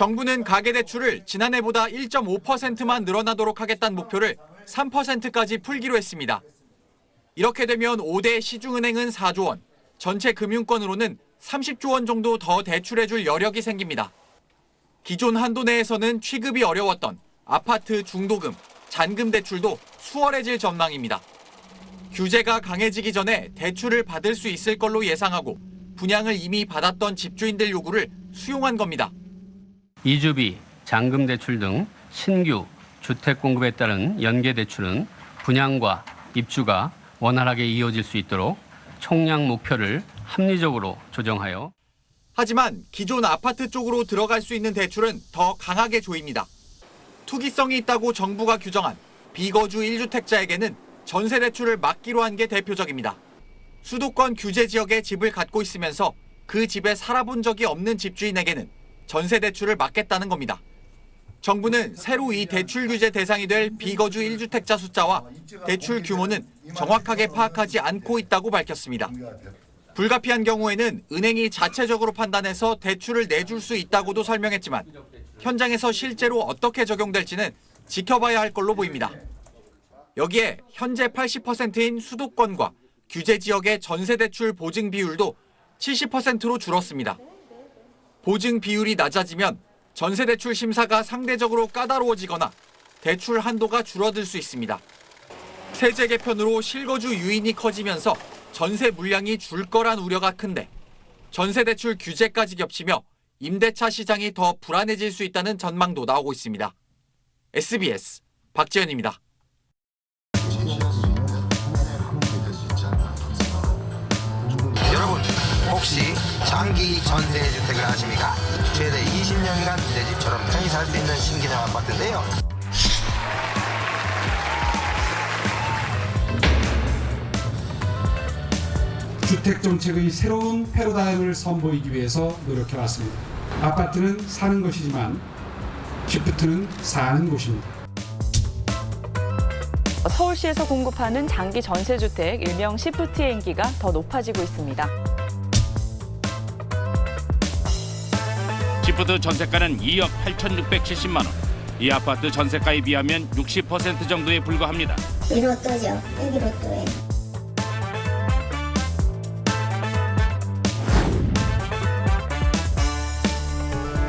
정부는 가계대출을 지난해보다 1.5%만 늘어나도록 하겠다는 목표를 3%까지 풀기로 했습니다. 이렇게 되면 5대 시중은행은 4조 원, 전체 금융권으로는 30조 원 정도 더 대출해줄 여력이 생깁니다. 기존 한도 내에서는 취급이 어려웠던 아파트 중도금, 잔금 대출도 수월해질 전망입니다. 규제가 강해지기 전에 대출을 받을 수 있을 걸로 예상하고 분양을 이미 받았던 집주인들 요구를 수용한 겁니다. 이주비, 잔금 대출 등 신규 주택 공급에 따른 연계 대출은 분양과 입주가 원활하게 이어질 수 있도록 총량 목표를 합리적으로 조정하여. 하지만 기존 아파트 쪽으로 들어갈 수 있는 대출은 더 강하게 조입니다. 투기성이 있다고 정부가 규정한 비거주 1주택자에게는 전세 대출을 막기로 한 게 대표적입니다. 수도권 규제 지역에 집을 갖고 있으면서 그 집에 살아본 적이 없는 집주인에게는 전세 대출을 막겠다는 겁니다. 정부는 새로 이 대출 규제 대상이 될 비거주 1주택자 숫자와 대출 규모는 정확하게 파악하지 않고 있다고 밝혔습니다. 불가피한 경우에는 은행이 자체적으로 판단해서 대출을 내줄 수 있다고도 설명했지만 현장에서 실제로 어떻게 적용될지는 지켜봐야 할 걸로 보입니다. 여기에 현재 80%인 수도권과 규제 지역의 전세 대출 보증 비율도 70%로 줄었습니다. 보증 비율이 낮아지면 전세 대출 심사가 상대적으로 까다로워지거나 대출 한도가 줄어들 수 있습니다. 세제 개편으로 실거주 유인이 커지면서 전세 물량이 줄 거란 우려가 큰데 전세 대출 규제까지 겹치며 임대차 시장이 더 불안해질 수 있다는 전망도 나오고 있습니다. SBS 박지현입니다. 여러분, 혹시 장기 전세주택을 아십니까? 최대 20년간 내 집처럼 편히 살 수 있는 신기한 아파트인데요. 주택정책의 새로운 패러다임을 선보이기 위해서 노력해왔습니다. 아파트는 사는 것이지만 시프트는 사는 곳입니다. 서울시에서 공급하는 장기 전세주택, 일명 시프트의 인기가 더 높아지고 있습니다. 시프트 전세가는 2억 8,670만 원. 이 아파트 전세가에 비하면 60% 정도에 불과합니다. 1호또죠. 여기 로또예요.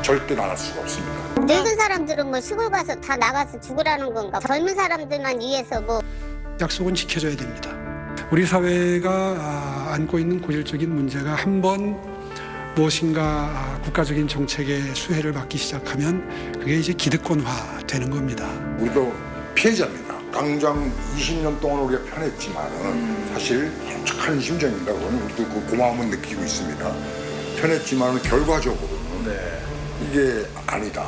절대 나갈 수가 없습니다. 늙은 사람들은 뭐 시골 가서 다 나가서 죽으라는 건가? 젊은 사람들만 위해서 뭐. 약속은 지켜줘야 됩니다. 우리 사회가 안고 있는 고질적인 문제가 한번 무엇인가 국가적인 정책의 수혜를 받기 시작하면 그게 이제 기득권화 되는 겁니다. 우리도 피해자입니다. 당장 20년 동안 우리가 편했지만은 사실 솔직한 심정입니다. 그건 우리도 그 고마움은 느끼고 있습니다. 편했지만은 결과적으로는 이게 아니다.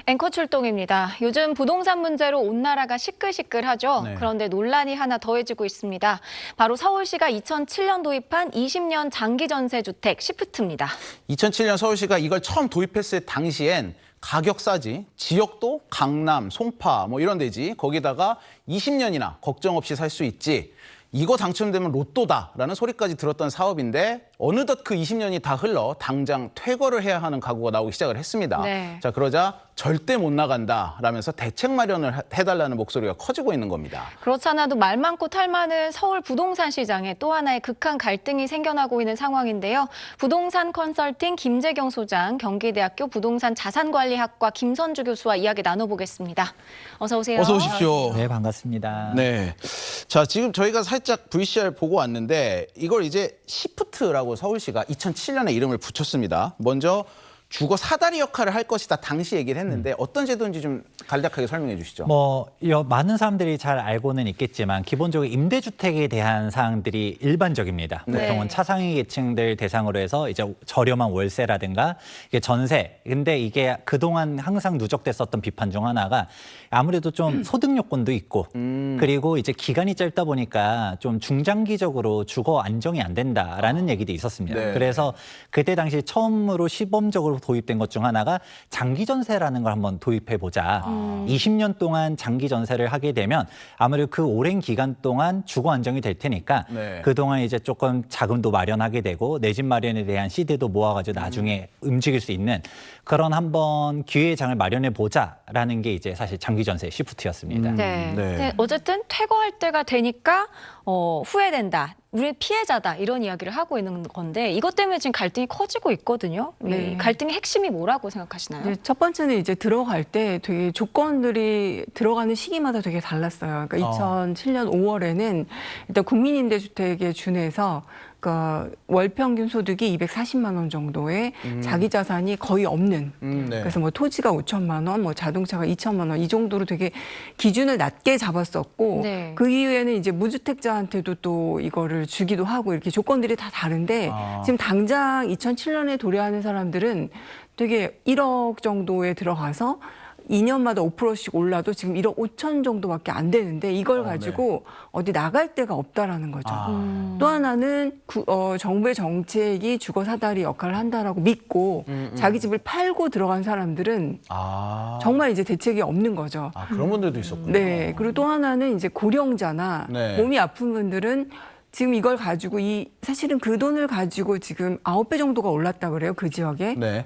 앵커 출동입니다. 요즘 부동산 문제로 온 나라가 시끌시끌하죠. 네. 그런데 논란이 하나 더해지고 있습니다. 바로 서울시가 2007년 도입한 20년 장기 전세 주택 시프트입니다. 2007년 서울시가 이걸 처음 도입했을 당시엔 가격 싸지, 지역도 강남, 송파 뭐 이런 데지, 거기다가 20년이나 걱정 없이 살 수 있지, 이거 당첨되면 로또다라는 소리까지 들었던 사업인데 어느덧 그 20년이 다 흘러 당장 퇴거를 해야 하는 각오가 나오기 시작을 했습니다. 네. 자, 그러자 절대 못 나간다라면서 대책 마련을 해달라는 목소리가 커지고 있는 겁니다. 그렇지 않아도 말 많고 탈 많은 서울 부동산 시장에 또 하나의 극한 갈등이 생겨나고 있는 상황인데요. 부동산 컨설팅 김재경 소장, 경기대학교 부동산 자산관리학과 김선주 교수와 이야기 나눠보겠습니다. 어서 오세요. 어서 오십시오. 네, 반갑습니다. 네. 자, 지금 저희가 살짝 VCR 보고 왔는데 이걸 이제 시프트라고 서울시가 2007년에 이름을 붙였습니다. 먼저 주거 사다리 역할을 할 것이다 당시 얘기를 했는데 어떤 제도인지 좀 간략하게 설명해 주시죠. 많은 사람들이 잘 알고는 있겠지만 기본적으로 임대주택에 대한 사항들이 일반적입니다. 네. 보통은 차상위 계층들 대상으로 해서 이제 저렴한 월세라든가 이게 전세. 근데 이게 그동안 항상 누적됐었던 비판 중 하나가 아무래도 좀 소득 요건도 있고 그리고 이제 기간이 짧다 보니까 좀 중장기적으로 주거 안정이 안 된다라는 얘기도 있었습니다. 네. 그래서 그때 당시 처음으로 시범적으로 도입된 것 중 하나가 장기 전세라는 걸 한번 도입해 보자. 20년 동안 장기 전세를 하게 되면 아무래도 그 오랜 기간 동안 주거 안정이 될 테니까 네. 그동안 이제 조금 자금도 마련하게 되고 내 집 마련에 대한 시대도 모아가지고 나중에 움직일 수 있는 그런 한번 기회의 장을 마련해 보자라는 게 이제 사실 장기 전세 시프트였습니다. 네. 네. 네, 어쨌든 퇴거할 때가 되니까 후회된다. 우리 피해자다 이런 이야기를 하고 있는 건데 이것 때문에 지금 갈등이 커지고 있거든요. 네. 이 갈등의 핵심이 뭐라고 생각하시나요? 네, 첫 번째는 이제 들어갈 때 되게 조건들이 들어가는 시기마다 되게 달랐어요. 그러니까 2007년 5월에는 일단 국민임대주택에 준해서 그러니까 월 평균 소득이 240만 원 정도의 자기 자산이 거의 없는 네. 그래서 뭐 토지가 5천만 원, 뭐 자동차가 2천만 원 이 정도로 되게 기준을 낮게 잡았었고 네. 그 이후에는 이제 무주택자한테도 또 이거를 주기도 하고 이렇게 조건들이 다 다른데 지금 당장 2007년에 도래하는 사람들은 되게 1억 정도에 들어가서 2년마다 5%씩 올라도 지금 1억 5천 정도밖에 안 되는데 이걸 가지고 어디 나갈 데가 없다라는 거죠. 또 하나는 정부의 정책이 주거 사다리 역할을 한다라고 믿고 자기 집을 팔고 들어간 사람들은 정말 이제 대책이 없는 거죠. 그런 분들도 있었군요. 네. 그리고 또 하나는 이제 고령자나 네. 몸이 아픈 분들은 지금 이걸 가지고 사실은 그 돈을 가지고 지금 9배 정도가 올랐다 그래요. 그 지역에. 네.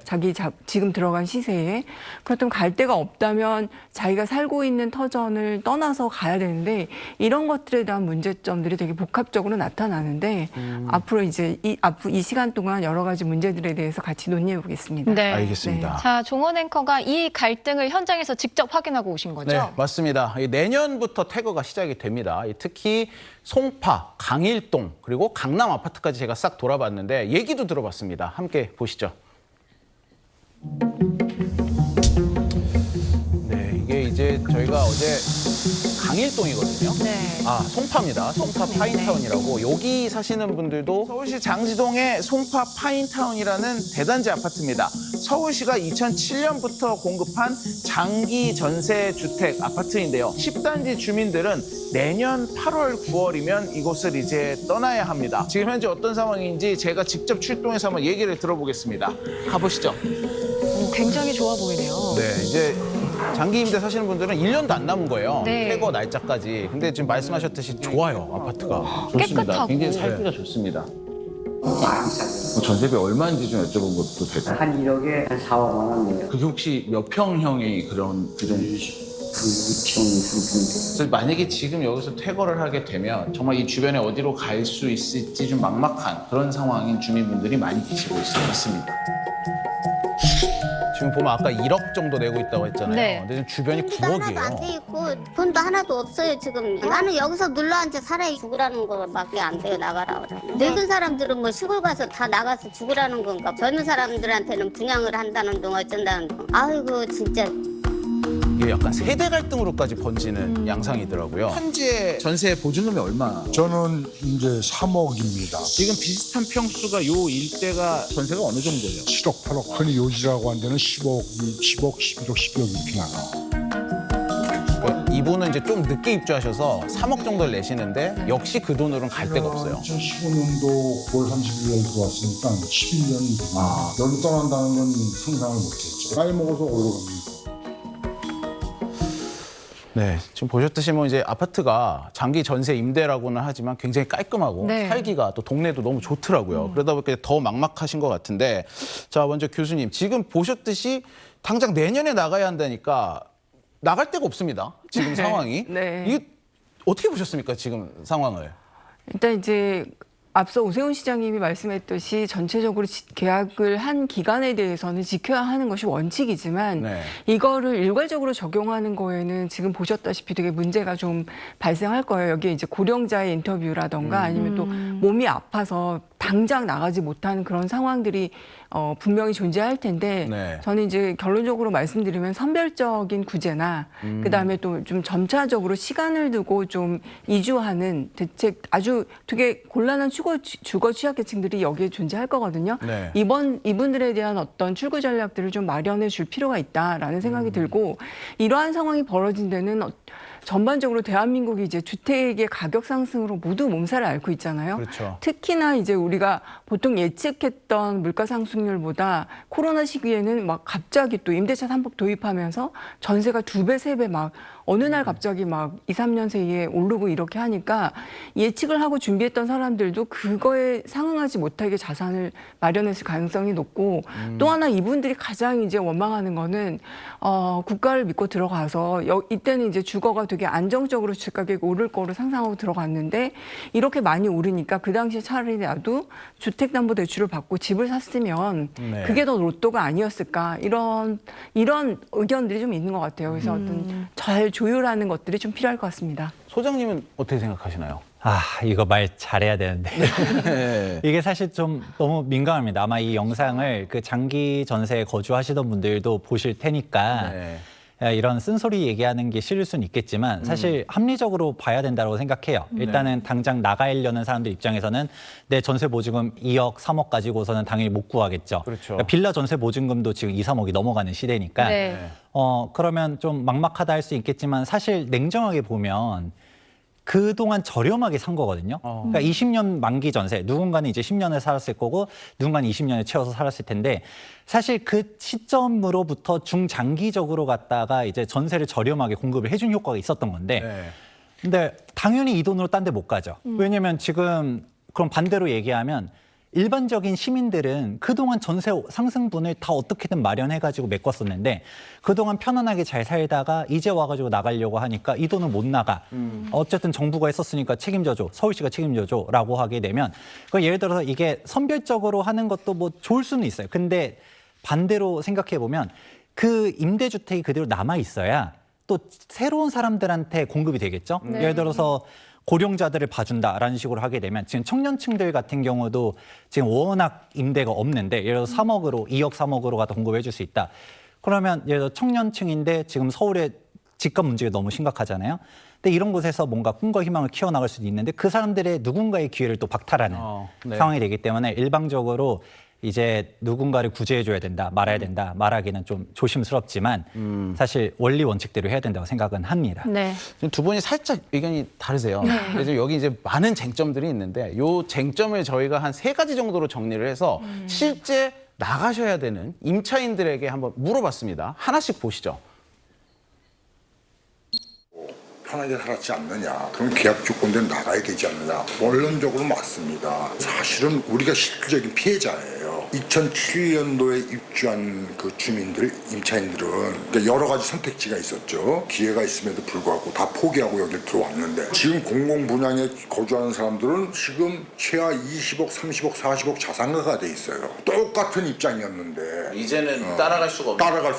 지금 들어간 시세에. 그렇다면 갈 데가 없다면 자기가 살고 있는 터전을 떠나서 가야 되는데 이런 것들에 대한 문제점들이 되게 복합적으로 나타나는데 앞으로 이제 이 시간 동안 여러 가지 문제들에 대해서 같이 논의해 보겠습니다. 네. 알겠습니다. 자, 종원 앵커가 이 갈등을 현장에서 직접 확인하고 오신 거죠? 네, 맞습니다. 내년부터 퇴거가 시작이 됩니다. 특히 송파, 강일동, 그리고 강남 아파트까지 제가 싹 돌아봤는데 얘기도 들어봤습니다. 함께 보시죠. 네, 이게 이제 저희가 어제 강일동이거든요. 네. 송파입니다. 송파 파인타운이라고. 여기 사시는 분들도 서울시 장지동의 송파 파인타운이라는 대단지 아파트입니다. 서울시가 2007년부터 공급한 장기 전세 주택 아파트인데요. 10단지 주민들은 내년 8월, 9월이면 이곳을 이제 떠나야 합니다. 지금 현재 어떤 상황인지 제가 직접 출동해서 한번 얘기를 들어보겠습니다. 가보시죠. 굉장히 좋아 보이네요. 네, 이제 장기 임대 사시는 분들은 1년도 안 남은 거예요. 네. 퇴거 날짜까지. 근데 지금 말씀하셨듯이 좋아요, 아파트가. 좋습니다. 깨끗하고. 굉장히 살기가 좋습니다. 전세비 얼마인지 좀 여쭤본 것도 될까요? 한 1억에 한 4, 5만 원이에요. 그게 혹시 몇 평형이 그런 기준? 2평, 3평. 그래서 만약에 지금 여기서 퇴거를 하게 되면 정말 이 주변에 어디로 갈 수 있을지 좀 막막한 그런 상황인 주민분들이 많이 계시고 있습니다. 지금 보면 아까 1억 정도 내고 있다고 했잖아요. 네. 근데 지금 주변이 하나도 안 돼 9억이에요. 있고 돈도 하나도 없어요 지금. 나는 여기서 눌러앉아 살아야 죽으라는 거밖에 안 돼요. 나가라 그러면. 늙은 사람들은 뭐 시골 가서 다 나가서 죽으라는 건가. 젊은 사람들한테는 분양을 한다는 둥 어쩐다는 둥. 아이고 진짜. 이게 약간 세대 갈등으로까지 번지는 양상이더라고요. 현재 전세 보증금이 얼마? 저는 이제 3억입니다. 지금 비슷한 평수가 요 일대가 전세가 어느 정도예요? 7억, 8억, 흔히 요지라고 한 데는 10억, 11억, 12억 이렇게 나가. 이분은 이제 좀 늦게 입주하셔서 3억 정도를 내시는데 역시 그 돈으로는 갈 데가 없어요. 2015년도 9월 30일에 들어왔으니까 11년 여기 떠난다는 건 상상을 못했죠. 나이 먹어서 어디로 갑니까? 네, 지금 보셨듯이 뭐 이제 아파트가 장기 전세 임대라고는 하지만 굉장히 깔끔하고 네. 살기가 또 동네도 너무 좋더라고요. 그러다 보니까 더 막막하신 것 같은데, 자 먼저 교수님 지금 보셨듯이 당장 내년에 나가야 한다니까 나갈 데가 없습니다. 지금 상황이. 네. 이게 어떻게 보셨습니까 지금 상황을? 일단 이제 앞서 오세훈 시장님이 말씀했듯이 전체적으로 계약을 한 기간에 대해서는 지켜야 하는 것이 원칙이지만 네. 이거를 일괄적으로 적용하는 거에는 지금 보셨다시피 되게 문제가 좀 발생할 거예요. 여기에 이제 고령자의 인터뷰라던가 아니면 또 몸이 아파서 당장 나가지 못하는 그런 상황들이 분명히 존재할 텐데 네. 저는 이제 결론적으로 말씀드리면 선별적인 구제나 그다음에 또 좀 점차적으로 시간을 두고 좀 이주하는 대책 아주 되게 곤란한 주거 취약계층들이 여기에 존재할 거거든요. 네. 이분들에 대한 어떤 출구 전략들을 좀 마련해 줄 필요가 있다라는 생각이 들고 이러한 상황이 벌어진 데는 전반적으로 대한민국이 이제 주택의 가격 상승으로 모두 몸살을 앓고 있잖아요. 그렇죠. 특히나 이제 우리가 우리가 보통 예측했던 물가 상승률보다 코로나 시기에는 막 갑자기 또 임대차 3법 도입하면서 전세가 2배, 3배 막 어느 날 갑자기 막 2, 3년 사이에 오르고 이렇게 하니까 예측을 하고 준비했던 사람들도 그거에 상응하지 못하게 자산을 마련했을 가능성이 높고 또 하나 이분들이 가장 이제 원망하는 거는 국가를 믿고 들어가서 이때는 이제 주거가 되게 안정적으로 주택가격이 오를 거로 상상하고 들어갔는데 이렇게 많이 오르니까 그 당시에 차라리 나도 주택담보대출을 받고 집을 샀으면 네. 그게 더 로또가 아니었을까 이런 의견들이 좀 있는 것 같아요. 그래서 어떤 잘 조율하는 것들이 좀 필요할 것 같습니다. 소장님은 어떻게 생각하시나요? 이거 말 잘해야 되는데. 네. 이게 사실 좀 너무 민감합니다. 아마 이 영상을 그 장기 전세에 거주하시던 분들도 보실 테니까 이런 쓴소리 얘기하는 게 싫을 수는 있겠지만 사실 합리적으로 봐야 된다고 생각해요. 일단은 당장 나가려는 사람들 입장에서는 내 전세 보증금 2억, 3억 가지고서는 당연히 못 구하겠죠. 그렇죠. 그러니까 빌라 전세 보증금도 지금 2, 3억이 넘어가는 시대니까 네. 그러면 좀 막막하다 할 수 있겠지만 사실 냉정하게 보면 그동안 저렴하게 산 거거든요. 그러니까 20년 만기 전세, 누군가는 이제 10년을 살았을 거고 누군가는 20년을 채워서 살았을 텐데 사실 그 시점으로부터 중장기적으로 갔다가 이제 전세를 저렴하게 공급을 해준 효과가 있었던 건데 근데 당연히 이 돈으로 딴 데 못 가죠. 왜냐면 지금 그럼 반대로 얘기하면 일반적인 시민들은 그동안 전세 상승분을 다 어떻게든 마련해가지고 메꿨었는데 그동안 편안하게 잘 살다가 이제 와가지고 나가려고 하니까 이 돈을 못 나가. 어쨌든 정부가 했었으니까 책임져줘. 서울시가 책임져줘. 라고 하게 되면 예를 들어서 이게 선별적으로 하는 것도 뭐 좋을 수는 있어요. 근데 반대로 생각해 보면 그 임대주택이 그대로 남아 있어야 또 새로운 사람들한테 공급이 되겠죠. 예를 들어서 고령자들을 봐준다라는 식으로 하게 되면 지금 청년층들 같은 경우도 지금 워낙 임대가 없는데 예를 들어서 3억으로 2억 3억으로 갖다 공급해 줄 수 있다. 그러면 예를 들어 청년층인데 지금 서울의 집값 문제가 너무 심각하잖아요. 근데 이런 곳에서 뭔가 꿈과 희망을 키워나갈 수도 있는데 그 사람들의 누군가의 기회를 또 박탈하는 상황이 되기 때문에 일방적으로 이제 누군가를 구제해줘야 된다, 말아야 된다, 말하기는 좀 조심스럽지만 사실 원리 원칙대로 해야 된다고 생각은 합니다. 네. 두 분이 살짝 의견이 다르세요. 그래서 여기 이제 많은 쟁점들이 있는데 요 쟁점을 저희가 한 3가지 정도로 정리를 해서 실제 나가셔야 되는 임차인들에게 한번 물어봤습니다. 하나씩 보시죠. 편하게 살았지 않느냐. 그럼 계약 조건대로 나가야 되지 않느냐. 원론적으로 맞습니다. 사실은 우리가 실질적인 피해자예요. 2007년도에 입주한 그 주민들, 임차인들은 여러 가지 선택지가 있었죠. 기회가 있음에도 불구하고 다 포기하고 여기 들어왔는데 지금 공공분양에 거주하는 사람들은 지금 최하 20억, 30억, 40억 자산가가 돼 있어요. 똑같은 입장이었는데 이제는 따라갈 수가 없는.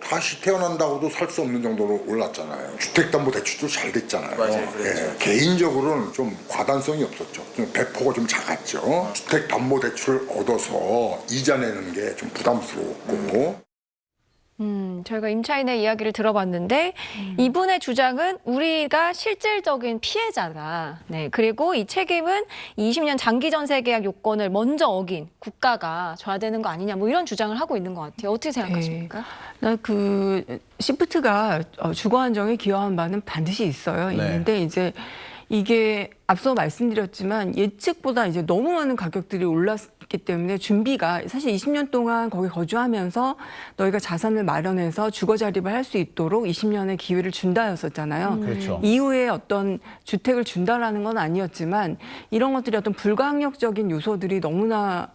다시 태어난다고도 살 수 없는 정도로 올랐잖아요. 주택담보대출도 잘 됐잖아요. 맞아요, 그렇죠. 개인적으로는 좀 과단성이 없었죠. 좀 배포가 좀 작았죠. 주택담보대출을 얻어서 이자 내는 게 좀 부담스러웠고. 저희가 임차인의 이야기를 들어봤는데 이분의 주장은 우리가 실질적인 피해자다. 네, 그리고 이 책임은 20년 장기 전세 계약 요건을 먼저 어긴 국가가 져야 되는 거 아니냐 뭐 이런 주장을 하고 있는 것 같아요. 어떻게 생각하십니까? 그 시프트가 주거 안정에 기여한 바는 반드시 있어요. 있는데 이제 이게 앞서 말씀드렸지만 예측보다 이제 너무 많은 가격들이 올랐기 때문에 준비가 사실 20년 동안 거기 거주하면서 너희가 자산을 마련해서 주거 자립을 할 수 있도록 20년의 기회를 준다였었잖아요. 그렇죠. 이후에 어떤 주택을 준다라는 건 아니었지만 이런 것들이 어떤 불가항력적인 요소들이 너무나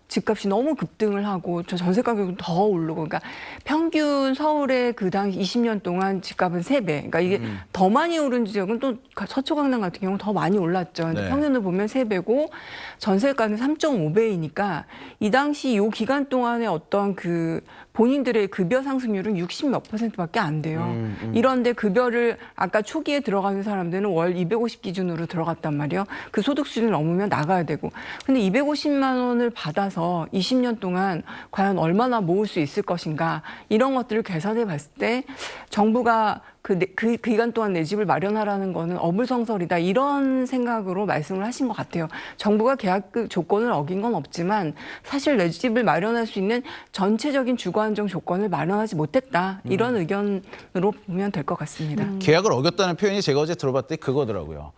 집값이 너무 급등을 하고 저 전세 가격은 더 오르고 그러니까 평균 서울의 그 당시 20년 동안 집값은 3배. 그러니까 이게 더 많이 오른 지역은 또 서초 강남 같은 경우는 더 많이 올랐죠. 근데 평균을 보면 3배고 전세가는 3.5배이니까 이 당시 요 기간 동안에 어떤 그 본인들의 급여 상승률은 60몇 %밖에 안 돼요. 이런데 급여를 아까 초기에 들어가는 사람들은 월 250 기준으로 들어갔단 말이에요. 그 소득 수준을 넘으면 나가야 되고. 근데 250만 원을 받아서 20년 동안 과연 얼마나 모을 수 있을 것인가 이런 것들을 계산해 봤을 때 정부가 그 기간 동안 내 집을 마련하라는 거는 어불성설이다 이런 생각으로 말씀을 하신 것 같아요. 정부가 계약 조건을 어긴 건 없지만 사실 내 집을 마련할 수 있는 전체적인 주거 안정 조건을 마련하지 못했다 이런 의견으로 보면 될 것 같습니다. 계약을 어겼다는 표현이 제가 어제 들어봤더니 그거더라고요.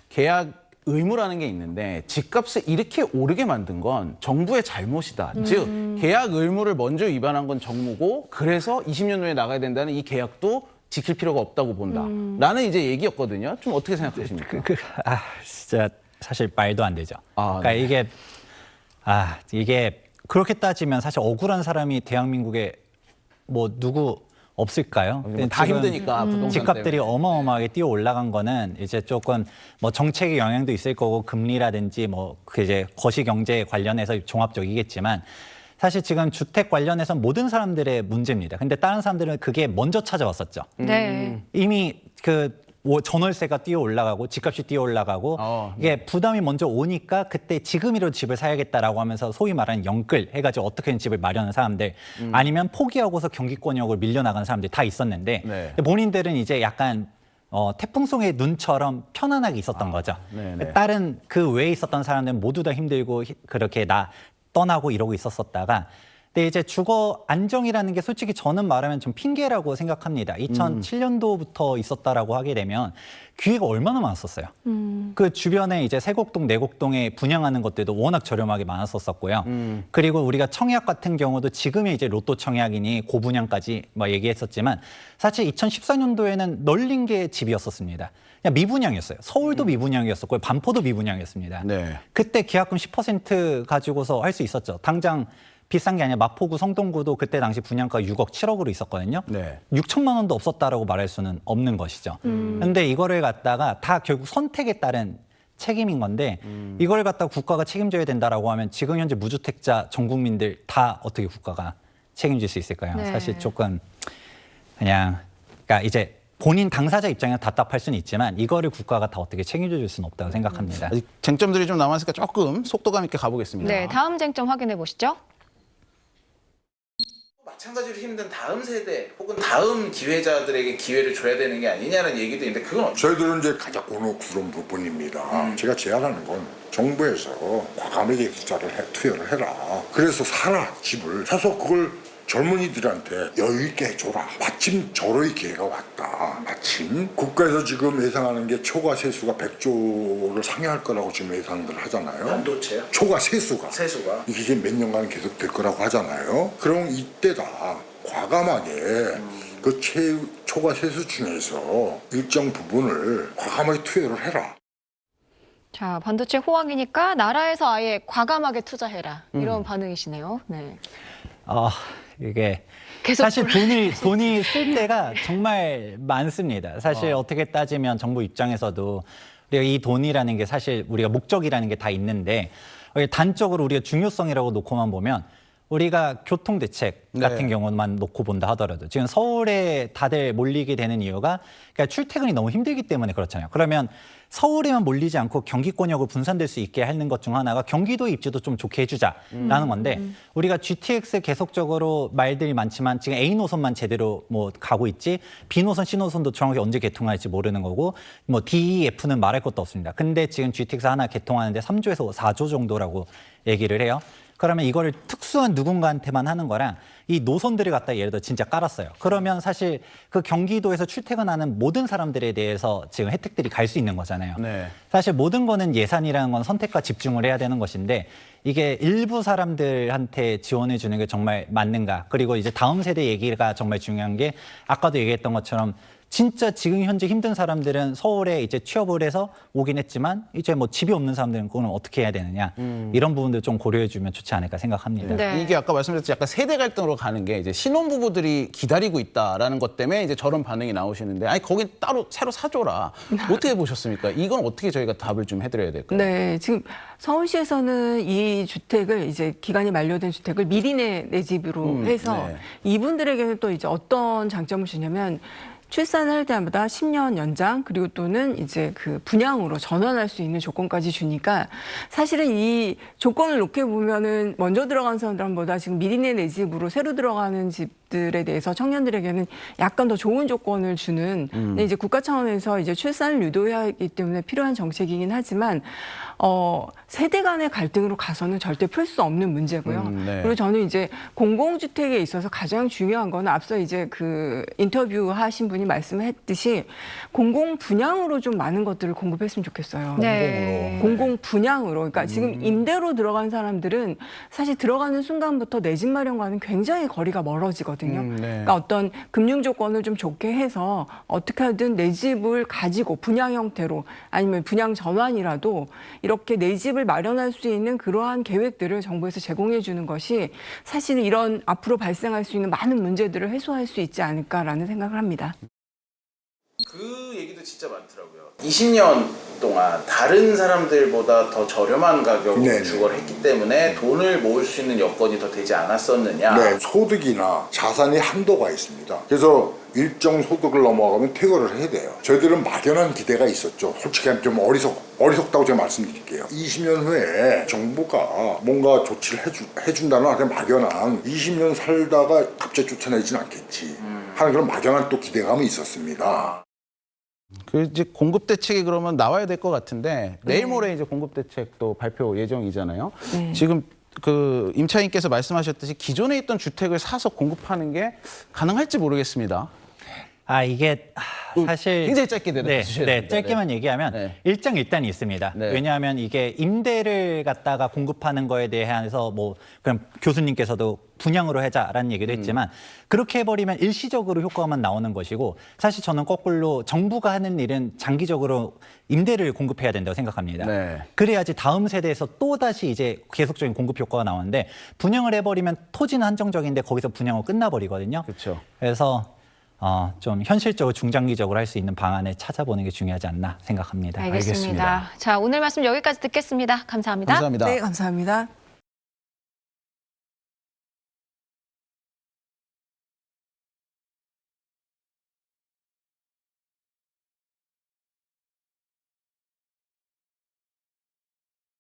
계약 의무라는 게 있는데 집값을 이렇게 오르게 만든 건 정부의 잘못이다. 즉 계약 의무를 먼저 위반한 건 정부고 그래서 20년 후에 나가야 된다는 이 계약도 지킬 필요가 없다고 본다. 라는 이제 얘기였거든요. 좀 어떻게 생각하십니까? 진짜 사실 말도 안 되죠. 그러니까 이게 그렇게 따지면 사실 억울한 사람이 대한민국에 뭐 누구 없을까요? 다 힘드니까 부동산 집값들이 어마어마하게 뛰어 올라간 거는 이제 조금 뭐 정책의 영향도 있을 거고 금리라든지 뭐 그 이제 거시 경제 관련해서 종합적이겠지만 사실 지금 주택 관련해서 모든 사람들의 문제입니다. 근데 다른 사람들은 그게 먼저 찾아왔었죠. 네. 이미 그 전월세가 뛰어 올라가고 집값이 뛰어 올라가고 이게 부담이 먼저 오니까 그때 지금이라도 집을 사야겠다라고 하면서 소위 말하는 영끌 해가지고 어떻게든 집을 마련한 사람들 아니면 포기하고서 경기권역으로 밀려나간 사람들 다 있었는데 본인들은 이제 약간 태풍송의 눈처럼 편안하게 있었던 거죠. 다른 그 외에 있었던 사람들은 모두 다 힘들고 그렇게 떠나고 이러고 있었다가 근데 이제 주거 안정이라는 게 솔직히 저는 말하면 좀 핑계라고 생각합니다. 2007년도부터 있었다라고 하게 되면 기회가 얼마나 많았었어요. 그 주변에 이제 세곡동, 내곡동에 분양하는 것들도 워낙 저렴하게 많았었고요. 그리고 우리가 청약 같은 경우도 지금의 이제 로또 청약이니 고분양까지 뭐 얘기했었지만 사실 2014년도에는 널린 게 집이었었습니다. 그냥 미분양이었어요. 서울도 미분양이었었고 반포도 미분양이었습니다. 그때 계약금 10% 가지고서 할 수 있었죠. 당장 비싼 게 아니라 마포구, 성동구도 그때 당시 분양가가 6억, 7억으로 있었거든요. 6천만 원도 없었다라고 말할 수는 없는 것이죠. 그런데 이거를 갖다가 다 결국 선택에 따른 책임인 건데 이걸 갖다가 국가가 책임져야 된다라고 하면 지금 현재 무주택자 전 국민들 다 어떻게 국가가 책임질 수 있을까요? 사실 조금 그냥 그러니까 이제 본인 당사자 입장에서 답답할 수는 있지만 이거를 국가가 다 어떻게 책임져 줄 수는 없다고 생각합니다. 아직 쟁점들이 좀 남았으니까 조금 속도감 있게 가보겠습니다. 네, 다음 쟁점 확인해 보시죠. 마찬가지로 힘든 다음 세대 혹은 다음 기회자들에게 기회를 줘야 되는 게 아니냐는 얘기도 있는데 그건 어떻게? 저희들은 이제 가장 곤혹스러운 부분입니다. 제가 제안하는 건 정부에서 과감하게 투여를 해라. 그래서 사라 집을 사서 그걸 젊은이들한테 여유 있게 해줘라. 마침 저로의 기회가 왔다. 마침 국가에서 지금 예상하는 게 초과 세수가 100조를 상회할 거라고 지금 예상들 하잖아요. 반도체요? 초과 세수가 세수가 이게 몇 년간 계속 될 거라고 하잖아요. 그럼 이때다 과감하게 그 초과 세수 중에서 일정 부분을 과감하게 투여를 해라. 자, 반도체 호황이니까 나라에서 아예 과감하게 투자해라. 이런 반응이시네요. 네. 이게 사실 돈이 쓸 때가 정말 많습니다. 사실 어떻게 따지면 정부 입장에서도 우리가 이 돈이라는 게 사실 우리가 목적이라는 게 다 있는데 단적으로 우리가 중요성이라고 놓고만 보면 우리가 교통대책 같은 경우만 놓고 본다 하더라도 지금 서울에 다들 몰리게 되는 이유가 그러니까 출퇴근이 너무 힘들기 때문에 그렇잖아요. 그러면 서울에만 몰리지 않고 경기권역으로 분산될 수 있게 하는 것 중 하나가 경기도 입지도 좀 좋게 해주자라는 건데 우리가 GTX 계속적으로 말들이 많지만 지금 A 노선만 제대로 뭐 가고 있지 B 노선, C 노선도 정확히 언제 개통할지 모르는 거고 뭐 DEF는 말할 것도 없습니다. 근데 지금 GTX 하나 개통하는데 3조에서 4조 정도라고 얘기를 해요. 그러면 이거를 특수한 누군가한테만 하는 거랑 이 노선들을 갖다 예를 들어 진짜 깔았어요. 그러면 사실 그 경기도에서 출퇴근하는 모든 사람들에 대해서 지금 혜택들이 갈 수 있는 거잖아요. 사실 모든 거는 예산이라는 건 선택과 집중을 해야 되는 것인데 이게 일부 사람들한테 지원해 주는 게 정말 맞는가. 그리고 이제 다음 세대 얘기가 정말 중요한 게 아까도 얘기했던 것처럼 진짜 지금 현재 힘든 사람들은 서울에 이제 취업을 해서 오긴 했지만 이제 뭐 집이 없는 사람들은 그거는 어떻게 해야 되느냐 이런 부분들 좀 고려해 주면 좋지 않을까 생각합니다. 이게 아까 말씀드렸듯이 약간 세대 갈등으로 가는 게 이제 신혼부부들이 기다리고 있다라는 것 때문에 이제 저런 반응이 나오시는데 아니 거긴 따로 새로 사줘라. 어떻게 보셨습니까? 이건 어떻게 저희가 답을 좀 해드려야 될까요? 네, 지금 서울시에서는 이 주택을 이제 기간이 만료된 주택을 미리 내 집으로 해서 이분들에게는 또 이제 어떤 장점을 주냐면 출산을 할 때마다 10년 연장 그리고 또는 이제 그 분양으로 전환할 수 있는 조건까지 주니까 사실은 이 조건을 놓게 보면은 먼저 들어간 사람들보다 지금 미리 내 집으로 새로 들어가는 집 것들에 대해서 청년들에게는 약간 더 좋은 조건을 주는 근데 이제 국가 차원에서 이제 출산을 유도해야 하기 때문에 필요한 정책이긴 하지만 세대 간의 갈등으로 가서는 절대 풀 수 없는 문제고요. 네. 그리고 저는 이제 공공주택에 있어서 가장 중요한 거는 앞서 이제 그 인터뷰 하신 분이 말씀했듯이 공공 분양으로 좀 많은 것들을 공급했으면 좋겠어요. 네. 공공 분양으로. 그러니까 지금 임대로 들어간 사람들은 사실 들어가는 순간부터 내 집 마련과는 굉장히 거리가 멀어지거든요. 네. 그러니까 어떤 금융 조건을 좀 좋게 해서 어떻게 하든 내 집을 가지고 분양 형태로 아니면 분양 전환이라도 이렇게 내 집을 마련할 수 있는 그러한 계획들을 정부에서 제공해 주는 것이 사실은 이런 앞으로 발생할 수 있는 많은 문제들을 해소할 수 있지 않을까라는 생각을 합니다. 그 얘기도 진짜 많더라고요. 20년 동안 다른 사람들보다 더 저렴한 가격으로 네네. 주거를 했기 때문에 돈을 모을 수 있는 여건이 더 되지 않았었느냐. 네, 소득이나 자산이 한도가 있습니다. 그래서 일정 소득을 넘어가면 퇴거를 해야 돼요. 저희들은 막연한 기대가 있었죠. 솔직히 좀 어리석다고 제가 말씀드릴게요. 20년 후에 정부가 뭔가 조치를 해준다는 아주 막연한 20년 살다가 갑자기 쫓아내지는 않겠지 하는 그런 막연한 또 기대감이 있었습니다. 그 이제 공급 대책이 그러면 나와야 될 것 같은데 내일 모레 이제 공급 대책도 발표 예정이잖아요. 지금 그 임차인께서 말씀하셨듯이 기존에 있던 주택을 사서 공급하는 게 가능할지 모르겠습니다. 이게 사실 굉장히 짧게 대답해 주셔야 됩니다. 짧게만 얘기하면 일장일단이 있습니다. 네. 왜냐하면 이게 임대를 갖다가 공급하는 거에 대해서 뭐 그냥 교수님께서도 분양으로 하자라는 얘기도 했지만 그렇게 해버리면 일시적으로 효과만 나오는 것이고 사실 저는 거꾸로 정부가 하는 일은 장기적으로 임대를 공급해야 된다고 생각합니다. 네. 그래야지 다음 세대에서 또 다시 이제 계속적인 공급 효과가 나오는데 분양을 해버리면 토지는 한정적인데 거기서 분양으로 끝나버리거든요. 그렇죠. 그래서 좀 현실적으로 중장기적으로 할 수 있는 방안을 찾아보는 게 중요하지 않나 생각합니다. 알겠습니다. 자, 오늘 말씀 여기까지 듣겠습니다. 감사합니다. 감사합니다. 네, 감사합니다.